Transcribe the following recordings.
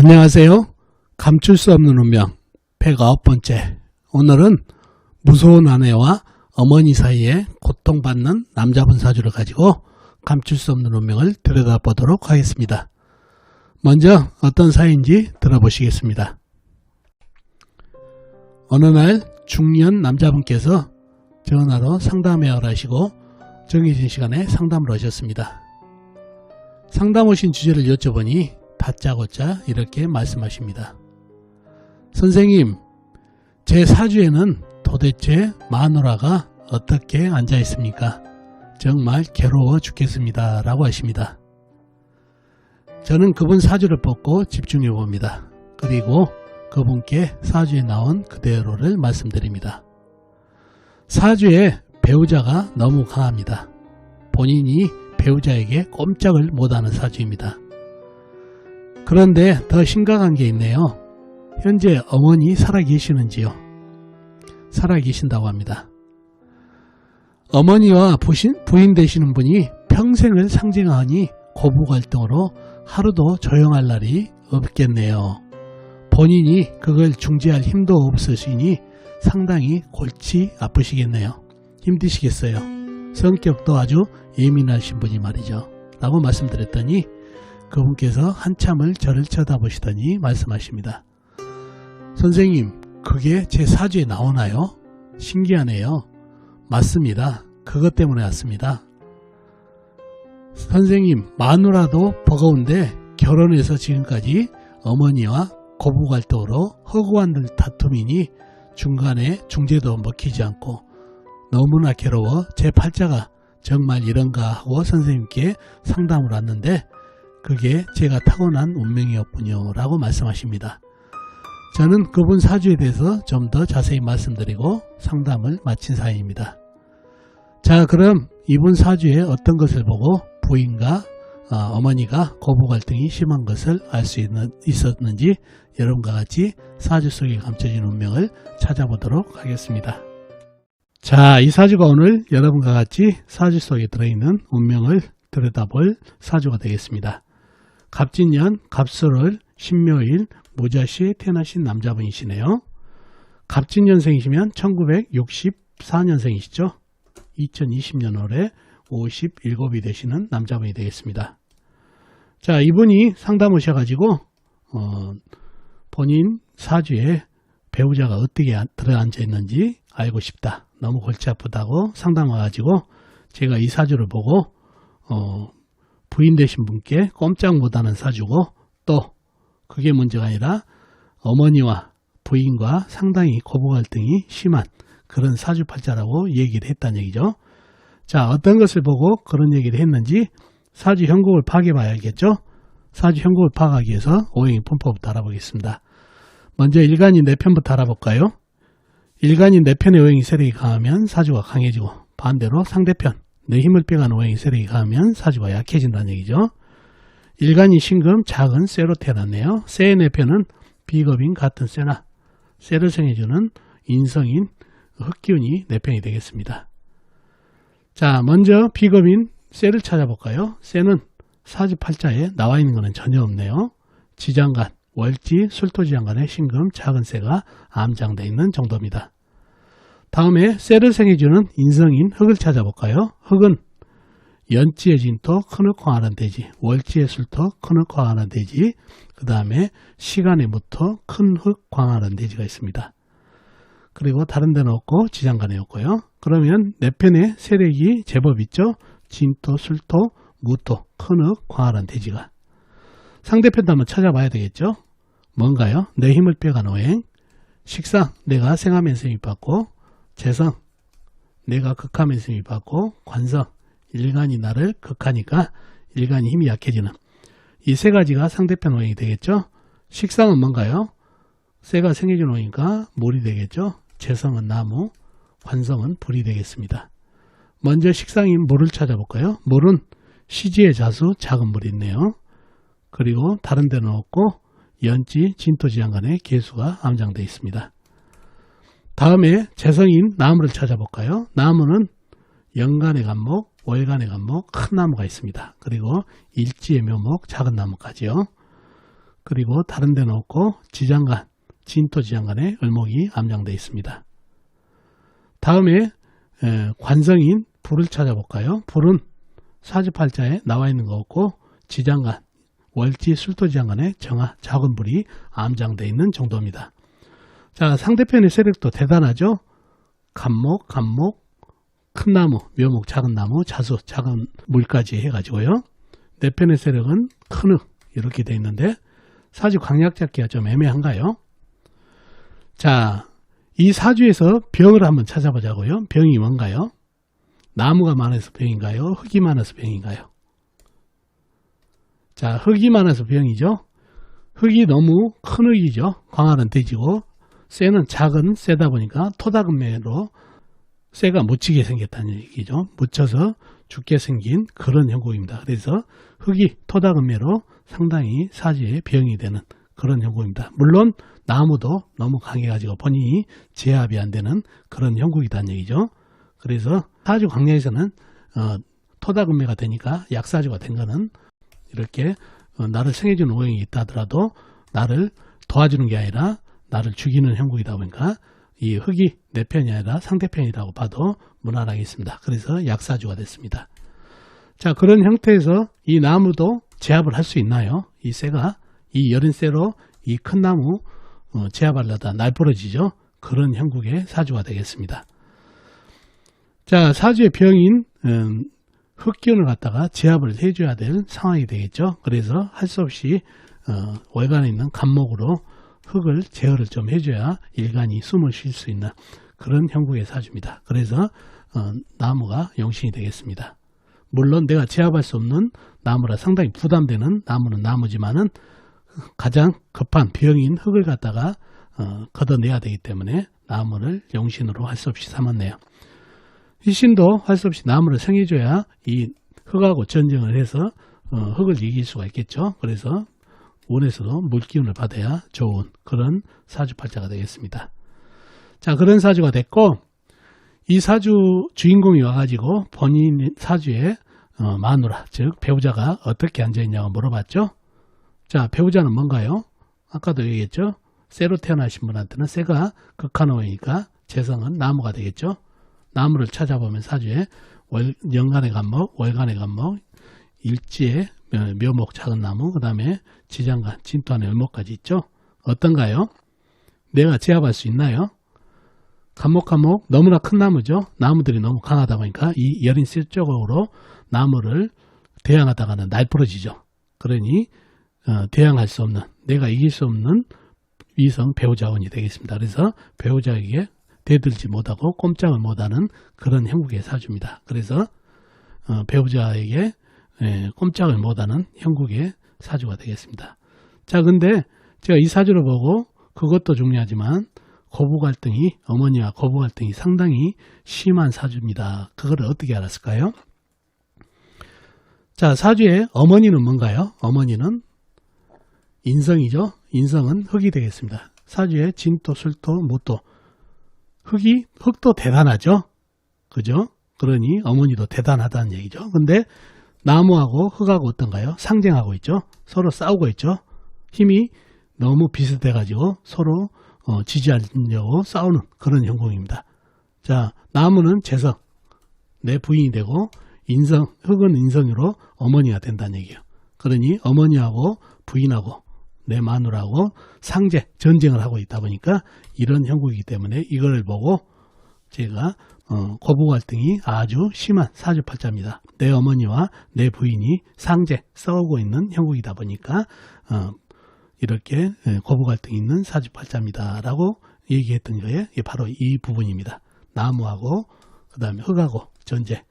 안녕하세요. 감출 수 없는 운명 109번째. 오늘은 무서운 아내와 어머니 사이에 고통받는 남자분 사주를 가지고 감출 수 없는 운명을 들여다보도록 하겠습니다. 먼저 어떤 사이인지 들어보시겠습니다. 어느 날 중년 남자분께서 전화로 상담회를 하시고 정해진 시간에 상담을 하셨습니다. 상담 오신 주제를 여쭤보니 다짜고짜 이렇게 말씀하십니다. 선생님, 제 사주에는 도대체 마누라가 어떻게 앉아 있습니까? 정말 괴로워 죽겠습니다. 라고 하십니다. 저는 그분 사주를 뽑고 집중해 봅니다. 그리고 그분께 사주에 나온 그대로를 말씀드립니다. 사주에 배우자가 너무 강합니다. 본인이 배우자에게 꼼짝을 못하는 사주입니다. 그런데 더 심각한 게 있네요. 현재 어머니 살아계시는지요? 살아계신다고 합니다. 어머니와 부인 되시는 분이 평생을 상징하니 고부 갈등으로 하루도 조용할 날이 없겠네요. 본인이 그걸 중재할 힘도 없으시니 상당히 골치 아프시겠네요. 힘드시겠어요. 성격도 아주 예민하신 분이 말이죠. 라고 말씀드렸더니 그분께서 한참을 저를 쳐다보시더니 말씀하십니다. 선생님, 그게 제 사주에 나오나요? 신기하네요. 맞습니다. 그것 때문에 왔습니다. 선생님, 마누라도 버거운데 결혼해서 지금까지 어머니와 고부갈등으로 허구한 다툼이니 중간에 중재도 먹히지 않고 너무나 괴로워 제 팔자가 정말 이런가 하고 선생님께 상담을 왔는데 그게 제가 타고난 운명이었군요. 라고 말씀하십니다. 저는 그분 사주에 대해서 좀 더 자세히 말씀드리고 상담을 마친 사이입니다. 자, 그럼 이분 사주에 어떤 것을 보고 부인과 어머니가 고부 갈등이 심한 것을 알 수 있었는지 여러분과 같이 사주 속에 감춰진 운명을 찾아보도록 하겠습니다. 자, 이 사주가 오늘 여러분과 같이 사주 속에 들어있는 운명을 들여다볼 사주가 되겠습니다. 갑진년, 갑술월, 신묘일, 무자시에 태어나신 남자분이시네요. 갑진년생이시면 1964년생이시죠. 2020년 올해 57이 되시는 남자분이 되겠습니다. 자, 이분이 상담 오셔가지고 본인 사주에 배우자가 어떻게 들어앉아 있는지 알고 싶다. 너무 골치 아프다고 상담 와가지고 제가 이 사주를 보고 부인 되신 분께 꼼짝 못하는 사주고 또 그게 문제가 아니라 어머니와 부인과 상당히 고부 갈등이 심한 그런 사주팔자라고 얘기를 했다는 얘기죠. 자, 어떤 것을 보고 그런 얘기를 했는지 사주 형국을 파악해 봐야겠죠. 사주 형국을 파악하기 위해서 오행의 분포부터 알아보겠습니다. 먼저 일간인 내 편부터 알아볼까요? 일간인 내 편의 오행이 세력이 강하면 사주가 강해지고 반대로 상대편 내 힘을 빼가는 오행이 세력이 강하면 사주가 약해진다는 얘기죠. 일간인 신금 작은 쇠로 태어났네요. 쇠의 내편은 비겁인 같은 쇠나 쇠를 생해주는 인성인 흑기운이 내편이 되겠습니다. 자, 먼저 비겁인 쇠를 찾아볼까요? 쇠는 사주팔자에 나와 있는 것은 전혀 없네요. 지장간, 월지, 술토지장간에 신금 작은 쇠가 암장되어 있는 정도입니다. 다음에 쇠를 생해주는 인성인 흑을 찾아볼까요? 흑은 연지의 진토, 큰흙 광활한 대지, 월지의 술토, 큰흙 광활한 대지, 그 다음에 시간의 무토, 큰흙 광활한 대지가 있습니다. 그리고 다른 데는 없고 지장간에 없고요. 그러면 내 편에 세력이 제법 있죠. 진토, 술토, 무토, 큰흙 광활한 대지가. 상대편도 한번 찾아봐야 되겠죠. 뭔가요? 내 힘을 빼가는 오행. 식상, 내가 생하면서 힘이 받고, 재성, 내가 극하면서 힘이 받고, 관성, 일간이 나를 극하니까 일간이 힘이 약해지는 이 세 가지가 상대편 오행이 되겠죠. 식상은 뭔가요? 쇠가 생해준 오행이니까 물이 되겠죠. 재성은 나무, 관성은 불이 되겠습니다. 먼저 식상인 물을 찾아볼까요? 물은 시지의 자수, 작은 물이 있네요. 그리고 다른 데는 없고 연지, 진토지장간에 개수가 암장되어 있습니다. 다음에 재성인 나무를 찾아볼까요? 나무는 연간의 간목, 월간의 간목, 큰 나무가 있습니다. 그리고 일지의 묘목, 작은 나무까지요. 그리고 다른 데는 없고 지장간, 진토 지장간에 을목이 암장되어 있습니다. 다음에 관성인 불을 찾아볼까요? 불은 사주팔자에 나와 있는 거 없고 지장간, 월지, 술토 지장간에 정화, 작은 불이 암장되어 있는 정도입니다. 자, 상대편의 세력도 대단하죠? 간목, 큰 나무, 묘목, 작은 나무, 자수, 작은 물까지 해가지고요. 내 편의 세력은 큰흙 이렇게 되어 있는데 사주 강약 잡기가 좀 애매한가요? 자, 이 사주에서 병을 한번 찾아보자고요. 병이 뭔가요? 나무가 많아서 병인가요? 흙이 많아서 병인가요? 자, 흙이 많아서 병이죠. 흙이 너무 큰 흙이죠. 광활은 돼지고 쇠는 작은 쇠다 보니까 토다금매로 쇠가 묻히게 생겼다는 얘기죠. 묻혀서 죽게 생긴 그런 형국입니다. 그래서 흙이 토다금매로 상당히 사주에 병이 되는 그런 형국입니다. 물론 나무도 너무 강해가지고 본인이 제압이 안 되는 그런 형국이라는 얘기죠. 그래서 사주 강약에서는 토다금매가 되니까 약사주가 된 거는 이렇게 나를 생해주는 오행이 있다 하더라도 나를 도와주는 게 아니라 나를 죽이는 형국이다 보니까 이 흙이 내 편이 아니라 상대편이라고 봐도 무난하겠습니다. 그래서 약사주가 됐습니다. 자, 그런 형태에서 이 나무도 제압을 할 수 있나요? 이 쇠가 이 여린 쇠로 이 큰 나무 제압하려다 날부러지죠. 그런 형국의 사주가 되겠습니다. 자, 사주의 병인 흙기운을 갖다가 제압을 해줘야 될 상황이 되겠죠. 그래서 할 수 없이 월간에 있는 간목으로 흙을 제어를 좀 해줘야 일간이 숨을 쉴 수 있는 그런 형국의 사주입니다. 그래서 나무가 용신이 되겠습니다. 물론 내가 제압할 수 없는 나무라 상당히 부담되는 나무는 나무지만은 가장 급한 병인 흙을 갖다가 걷어내야 되기 때문에 나무를 용신으로 할 수 없이 삼았네요. 이신도 할 수 없이 나무를 생해줘야 이 흙하고 전쟁을 해서 흙을 이길 수가 있겠죠. 그래서 운에서도 물기운을 받아야 좋은 그런 사주팔자가 되겠습니다. 자, 그런 사주가 됐고 이 사주 주인공이 와가지고 본인 사주에 마누라 즉 배우자가 어떻게 앉아있냐고 물어봤죠. 자, 배우자는 뭔가요? 아까도 얘기했죠. 쇠로 태어나신 분한테는 쇠가 극한오이니까 재성은 나무가 되겠죠. 나무를 찾아보면 사주에 연간의 간목, 월간의 간목, 일지의 묘목, 작은 나무, 그 다음에 지장간, 진토안의 을목까지 있죠. 어떤가요? 내가 제압할 수 있나요? 간목 너무나 큰 나무죠. 나무들이 너무 강하다 보니까 이 여린 쇠 쪽으로 나무를 대항하다가는 날부러지죠. 그러니 대항할 수 없는, 내가 이길 수 없는 위성 배우자원이 되겠습니다. 그래서 배우자에게 대들지 못하고 꼼짝을 못하는 그런 형국의 사주입니다. 그래서 배우자에게 꼼짝을 못하는 형국의 사주가 되겠습니다. 자, 근데 제가 이 사주를 보고 그것도 중요하지만 고부 갈등이, 어머니와 고부 갈등이 상당히 심한 사주입니다. 그걸 어떻게 알았을까요? 자, 사주의 어머니는 뭔가요? 어머니는 인성이죠. 인성은 흙이 되겠습니다. 사주의 진토, 술토, 무토. 흙도 대단하죠. 그죠? 그러니 어머니도 대단하다는 얘기죠. 근데 나무하고 흙하고 어떤가요? 상쟁하고 있죠. 서로 싸우고 있죠. 힘이 너무 비슷해가지고 서로 지지하려고 싸우는 그런 형국입니다. 자, 나무는 재성, 내 부인이 되고 인성, 흙은 인성으로 어머니가 된다는 얘기예요. 그러니 어머니하고 부인하고 내 마누라하고 상제, 전쟁을 하고 있다 보니까 이런 형국이기 때문에 이걸 보고 제가 고부 갈등이 아주 심한 사주팔자입니다. 내 어머니와 내 부인이 상제, 싸우고 있는 형국이다 보니까 이렇게 고부 갈등이 있는 사주팔자입니다. 라고 얘기했던 거에 바로 이 부분입니다. 나무하고 그 다음에 흙하고 전쟁,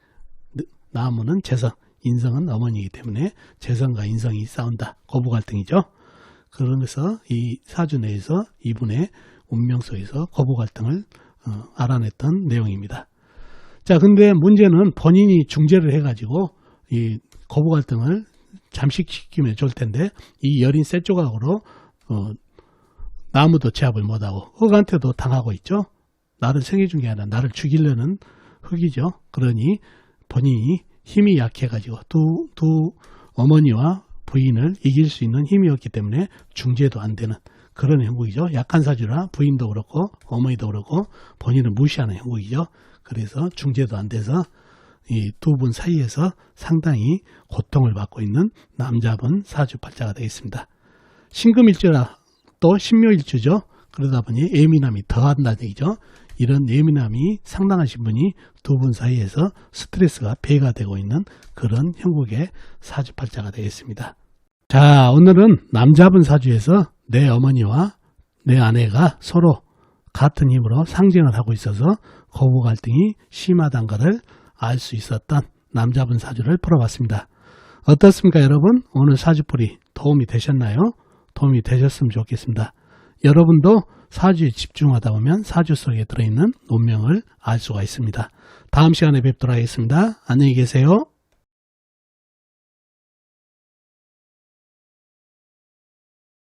나무는 재성, 인성은 어머니이기 때문에 재성과 인성이 싸운다. 고부 갈등이죠. 그러면서 이 사주 내에서 이분의 운명 속에서 고부 갈등을 알아냈던 내용입니다. 자, 근데 문제는 본인이 중재를 해가지고 이 고부 갈등을 잠식시키면 좋을 텐데 이 여린 쇠 조각으로 나무도 제압을 못하고 흙한테도 당하고 있죠. 나를 생해준 게 아니라 나를 죽이려는 흙이죠. 그러니 본인이 힘이 약해가지고 두 어머니와 부인을 이길 수 있는 힘이었기 때문에 중재도 안 되는 그런 형국이죠. 약한 사주라 부인도 그렇고 어머니도 그렇고 본인을 무시하는 형국이죠. 그래서 중재도 안 돼서 이 두 분 사이에서 상당히 고통을 받고 있는 남자분 사주팔자가 되겠습니다. 신금일주라 또 신묘일주죠. 그러다 보니 예민함이 더한다는 얘기죠. 이런 예민함이 상당하신 분이 두 분 사이에서 스트레스가 배가 되고 있는 그런 형국의 사주팔자가 되겠습니다. 자, 오늘은 남자분 사주에서 내 어머니와 내 아내가 서로 같은 힘으로 상징을 하고 있어서 고부 갈등이 심하다는 것을 알 수 있었던 남자분 사주를 풀어봤습니다. 어떻습니까 여러분? 오늘 사주풀이 도움이 되셨나요? 도움이 되셨으면 좋겠습니다. 여러분도 사주에 집중하다 보면 사주 속에 들어있는 운명을 알 수가 있습니다. 다음 시간에 뵙도록 하겠습니다. 안녕히 계세요.